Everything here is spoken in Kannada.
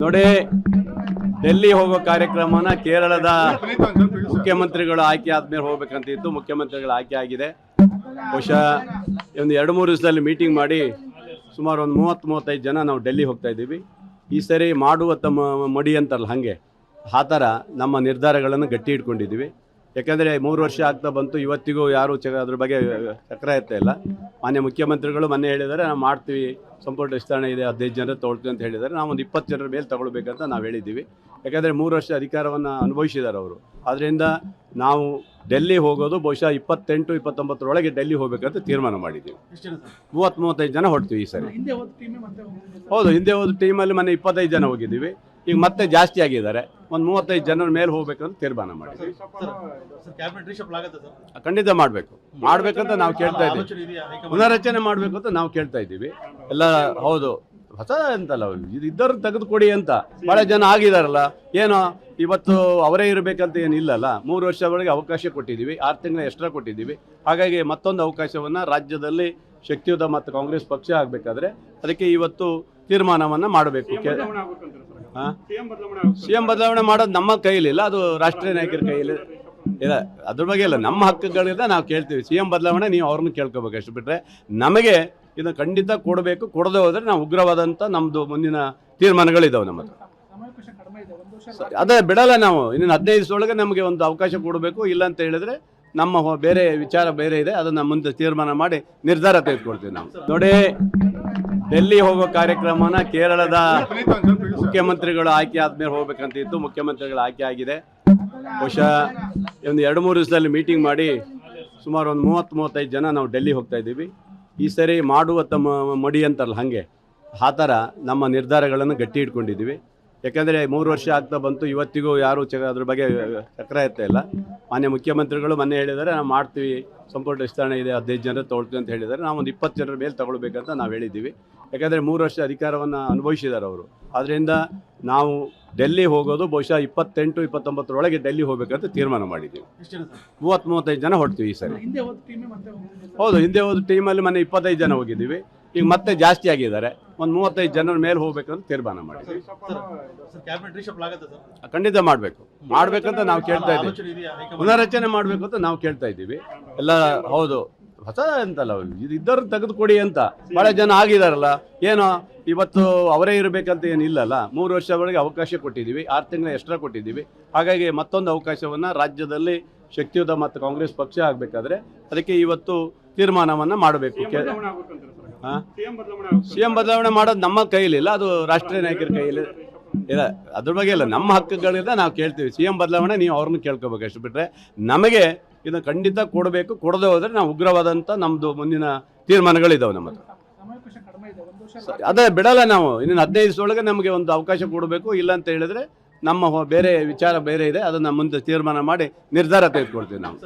ನೋಡಿ, ಡೆಲ್ಲಿ ಹೋಗೋ ಕಾರ್ಯಕ್ರಮನ ಕೇರಳದ ಮುಖ್ಯಮಂತ್ರಿಗಳು ಆಯ್ಕೆ ಆದ್ಮೇಲೆ ಹೋಗ್ಬೇಕಂತ ಇತ್ತು. ಮುಖ್ಯಮಂತ್ರಿಗಳು ಆಯ್ಕೆ ಆಗಿದೆ. ಬಹುಶಃ ಒಂದು 2-3 ದಿವಸದಲ್ಲಿ ಮೀಟಿಂಗ್ ಮಾಡಿ ಸುಮಾರು ಒಂದು 30-35 ಜನ ನಾವು ಡೆಲ್ಲಿ ಹೋಗ್ತಾ ಇದ್ದೀವಿ. ಈ ಸರಿ ಮಾಡುವ ಮಡಿ ಅಂತಾರಲ್ಲ, ಹಾಗೆ ಆ ಥರ ನಮ್ಮ ನಿರ್ಧಾರಗಳನ್ನು ಗಟ್ಟಿ ಇಟ್ಕೊಂಡಿದ್ದೀವಿ. ಯಾಕಂದರೆ 3 ವರ್ಷ ಆಗ್ತಾ ಬಂತು, ಇವತ್ತಿಗೂ ಯಾರೂ ಅದ್ರ ಬಗ್ಗೆ ಚಕ್ರ ಎತ್ತಾ ಇಲ್ಲ. ಮಾನ್ಯ ಮುಖ್ಯಮಂತ್ರಿಗಳು ಮೊನ್ನೆ ಹೇಳಿದ್ದಾರೆ, ನಾವು ಮಾಡ್ತೀವಿ, ಸಂಪುಟ ವಿಸ್ತರಣೆ ಇದೆ, 15 ಜನರು ತೊಗೊಳ್ತೀವಿ ಅಂತ ಹೇಳಿದ್ದಾರೆ. ನಾವು ಒಂದು 20 ಜನರ ಮೇಲೆ ತಗೊಳ್ಬೇಕಂತ ನಾವು ಹೇಳಿದ್ದೀವಿ. ಯಾಕಂದರೆ 3 ವರ್ಷ ಅಧಿಕಾರವನ್ನು ಅನುಭವಿಸಿದ್ದಾರೆ ಅವರು. ಆದ್ದರಿಂದ ನಾವು ಡೆಲ್ಲಿ ಹೋಗೋದು ಬಹುಶಃ 28-29 ಡೆಲ್ಲಿ ಹೋಗ್ಬೇಕಂತ ತೀರ್ಮಾನ ಮಾಡಿದ್ದೀವಿ. 30-35 ಜನ ಹೊಡ್ತೀವಿ ಈ ಸರಿ. ಹೌದು, ಹಿಂದೆ ಹೋದ ಟೀಮಲ್ಲಿ ಮೊನ್ನೆ 25 ಜನ ಹೋಗಿದ್ದೀವಿ. ಈಗ ಮತ್ತೆ ಜಾಸ್ತಿ ಆಗಿದ್ದಾರೆ. ಒಂದು 35 ಜನರ ಮೇಲೆ ಹೋಗ್ಬೇಕಂತ ತೀರ್ಮಾನ ಮಾಡಿದ್ದೀವಿ. ಖಂಡಿತ ಮಾಡಬೇಕಂತ ನಾವು ಕೇಳ್ತಾ ಇದ್ದೀವಿ. ಪುನರಚನೆ ಮಾಡಬೇಕು ಅಂತ ನಾವು ಕೇಳ್ತಾ ಇದ್ದೀವಿ ಎಲ್ಲ. ಹೌದು, ಹೊಸ ಅಂತಲ್ಲ, ಇದು ಇದ್ದವ್ರು ತೆಗೆದುಕೊಡಿ ಅಂತ ಭಾಳ ಜನ ಆಗಿದಾರಲ್ಲ. ಏನೋ ಇವತ್ತು ಅವರೇ ಇರಬೇಕಂತ ಏನಿಲ್ಲಲ್ಲ. 3 ವರ್ಷವರೆಗೆ ಅವಕಾಶ ಕೊಟ್ಟಿದ್ದೀವಿ, 6 ತಿಂಗಳ ಎಕ್ಸ್ಟ್ರಾ ಕೊಟ್ಟಿದ್ದೀವಿ. ಹಾಗಾಗಿ ಮತ್ತೊಂದು ಅವಕಾಶವನ್ನು ರಾಜ್ಯದಲ್ಲಿ ಶಕ್ತಿಯುತ ಮತ್ತು ಕಾಂಗ್ರೆಸ್ ಪಕ್ಷ ಆಗಬೇಕಾದ್ರೆ ಅದಕ್ಕೆ ಇವತ್ತು ತೀರ್ಮಾನವನ್ನು ಮಾಡಬೇಕು. ಸಿಎಂ ಬದಲಾವಣೆ ಮಾಡೋದು ನಮ್ಮ ಕೈಲಿಲ್ಲ, ಅದು ರಾಷ್ಟ್ರೀಯ ನಾಯಕರ ಕೈಯಲ್ಲಿ ಇಲ್ಲ. ಅದ್ರ ಬಗ್ಗೆ ಇಲ್ಲ, ನಮ್ಮ ಹಕ್ಕುಗಳಿಂದ ನಾವು ಕೇಳ್ತೀವಿ. ಸಿಎಂ ಬದಲಾವಣೆ ನೀವು ಅವ್ರನ್ನ ಕೇಳ್ಕೋಬೇಕು, ಅಷ್ಟು ಬಿಟ್ಟರೆ ನಮಗೆ ಇದನ್ನು ಖಂಡಿತ ಕೊಡಬೇಕು. ಕೊಡದೆ ಹೋದರೆ ನಾವು ಉಗ್ರವಾದಂಥ ನಮ್ಮದು ಮುಂದಿನ ತೀರ್ಮಾನಗಳಿದ್ದಾವೆ ನಮ್ಮ ಹತ್ರ. ಅದೇ ಬಿಡಲ್ಲ ನಾವು. ಇನ್ನೊಂದು 15 ದಿವಸದೊಳಗೆ ನಮಗೆ ಒಂದು ಅವಕಾಶ ಕೊಡಬೇಕು. ಇಲ್ಲ ಅಂತ ಹೇಳಿದ್ರೆ ನಮ್ಮ ಬೇರೆ ವಿಚಾರ ಬೇರೆ ಇದೆ, ಅದನ್ನು ಮುಂದೆ ತೀರ್ಮಾನ ಮಾಡಿ ನಿರ್ಧಾರ ತೆಗೆದುಕೊಳ್ತೀವಿ ನಾವು. ನೋಡಿ, ಡೆಲ್ಲಿ ಹೋಗೋ ಕಾರ್ಯಕ್ರಮನ ಕೇರಳದ ಮುಖ್ಯಮಂತ್ರಿಗಳು ಆಯ್ಕೆ ಆದ್ಮೇಲೆ ಹೋಗ್ಬೇಕಂತ ಇತ್ತು. ಮುಖ್ಯಮಂತ್ರಿಗಳು ಆಯ್ಕೆ ಆಗಿದೆ. ಬಹುಶಃ ಒಂದು 2-3 ದಿವಸದಲ್ಲಿ ಮೀಟಿಂಗ್ ಮಾಡಿ ಸುಮಾರು ಒಂದು 30-35 ಜನ ನಾವು ಡೆಲ್ಲಿ ಹೋಗ್ತಾ ಇದ್ದೀವಿ. ಈ ಸರಿ ಮಾಡುವ ಮಡಿ ಅಂತಾರಲ್ಲ, ಹಾಗೆ ಆ ಥರ ನಮ್ಮ ನಿರ್ಧಾರಗಳನ್ನು ಗಟ್ಟಿ ಇಟ್ಕೊಂಡಿದ್ದೀವಿ. ಯಾಕಂದರೆ 3 ವರ್ಷ ಆಗ್ತಾ ಬಂತು, ಇವತ್ತಿಗೂ ಯಾರೂ ಅದ್ರ ಬಗ್ಗೆ ಚಕ್ರ ಎತ್ತಾ ಇಲ್ಲ. ಮಾನ್ಯ ಮುಖ್ಯಮಂತ್ರಿಗಳು ಮೊನ್ನೆ ಹೇಳಿದ್ದಾರೆ, ನಾವು ಮಾಡ್ತೀವಿ, ಸಂಪುಟ ವಿಸ್ತರಣೆ ಇದೆ, 15 ಜನರು ತೊಗೊಳ್ತೀವಿ ಅಂತ ಹೇಳಿದ್ದಾರೆ. ನಾವು ಒಂದು 20 ಜನರ ಮೇಲೆ ತಗೊಳ್ಬೇಕಂತ ನಾವು ಹೇಳಿದ್ದೀವಿ. ಯಾಕಂದರೆ 3 ವರ್ಷ ಅಧಿಕಾರವನ್ನು ಅನುಭವಿಸಿದ್ದಾರೆ ಅವರು. ಆದ್ದರಿಂದ ನಾವು ಡೆಲ್ಲಿ ಹೋಗೋದು ಬಹುಶಃ 28-29 ಡೆಲ್ಲಿ ಹೋಗ್ಬೇಕಂತ ತೀರ್ಮಾನ ಮಾಡಿದ್ದೀವಿ. 30-35 ಜನ ಹೊಡ್ತೀವಿ ಈ ಸರಿ. ಹೌದು, ಹಿಂದೆ ಹೋದ ಟೀಮಲ್ಲಿ ಮೊನ್ನೆ 25 ಜನ ಹೋಗಿದ್ದೀವಿ. ಈಗ ಮತ್ತೆ ಜಾಸ್ತಿ ಆಗಿದ್ದಾರೆ. ಒಂದು 35 ಜನರ ಮೇಲೆ ಹೋಗ್ಬೇಕಂತ ತೀರ್ಮಾನ ಮಾಡಿದ್ದೀವಿ. ಖಂಡಿತ ಮಾಡಬೇಕಂತ ನಾವು ಕೇಳ್ತಾ ಇದ್ದೀವಿ. ಪುನರಚನೆ ಮಾಡಬೇಕು ಅಂತ ನಾವು ಕೇಳ್ತಾ ಇದ್ದೀವಿ ಎಲ್ಲ. ಹೌದು, ಹೊಸ ಅಂತಲ್ಲ, ಇದು ಇದ್ದವ್ರು ತೆಗೆದುಕೊಡಿ ಅಂತ ಭಾಳ ಜನ ಆಗಿದಾರಲ್ಲ. ಏನೋ ಇವತ್ತು ಅವರೇ ಇರಬೇಕಂತ ಏನಿಲ್ಲಲ್ಲ. 3 ವರ್ಷವರೆಗೆ ಅವಕಾಶ ಕೊಟ್ಟಿದ್ದೀವಿ, 6 ತಿಂಗಳ ಎಕ್ಸ್ಟ್ರಾ ಕೊಟ್ಟಿದ್ದೀವಿ. ಹಾಗಾಗಿ ಮತ್ತೊಂದು ಅವಕಾಶವನ್ನು ರಾಜ್ಯದಲ್ಲಿ ಶಕ್ತಿಯುತ ಮತ್ತು ಕಾಂಗ್ರೆಸ್ ಪಕ್ಷ ಆಗಬೇಕಾದ್ರೆ ಅದಕ್ಕೆ ಇವತ್ತು ತೀರ್ಮಾನವನ್ನು ಮಾಡಬೇಕು. ಸಿಎಂ ಬದಲಾವಣೆ ಮಾಡೋದು ನಮ್ಮ ಕೈಲಿಲ್ಲ, ಅದು ರಾಷ್ಟ್ರೀಯ ನಾಯಕರ ಕೈಯಲ್ಲಿ ಇಲ್ಲ. ಅದ್ರ ಬಗ್ಗೆ ಇಲ್ಲ, ನಮ್ಮ ಹಕ್ಕುಗಳಿಂದ ನಾವು ಕೇಳ್ತೀವಿ. ಸಿಎಂ ಬದಲಾವಣೆ ನೀವು ಅವ್ರನ್ನ ಕೇಳ್ಕೋಬೇಕು, ಅಷ್ಟು ಬಿಟ್ಟರೆ ನಮಗೆ ಇದನ್ನು ಖಂಡಿತ ಕೊಡಬೇಕು. ಕೊಡದೆ ಹೋದರೆ ನಾವು ಉಗ್ರವಾದಂಥ ನಮ್ಮದು ಮುಂದಿನ ತೀರ್ಮಾನಗಳಿದ್ದಾವೆ ನಮ್ಮ ಹತ್ರ. ಅದೇ ಬಿಡಲ್ಲ ನಾವು. ಇನ್ನೊಂದು 15 ದಿವಸದೊಳಗೆ ನಮಗೆ ಒಂದು ಅವಕಾಶ ಕೊಡಬೇಕು. ಇಲ್ಲ ಅಂತ ಹೇಳಿದ್ರೆ ನಮ್ಮ ಬೇರೆ ವಿಚಾರ ಬೇರೆ ಇದೆ, ಅದನ್ನು ಮುಂದೆ ತೀರ್ಮಾನ ಮಾಡಿ ನಿರ್ಧಾರ ತೆಗೆದುಕೊಳ್ತೀವಿ ನಾವು.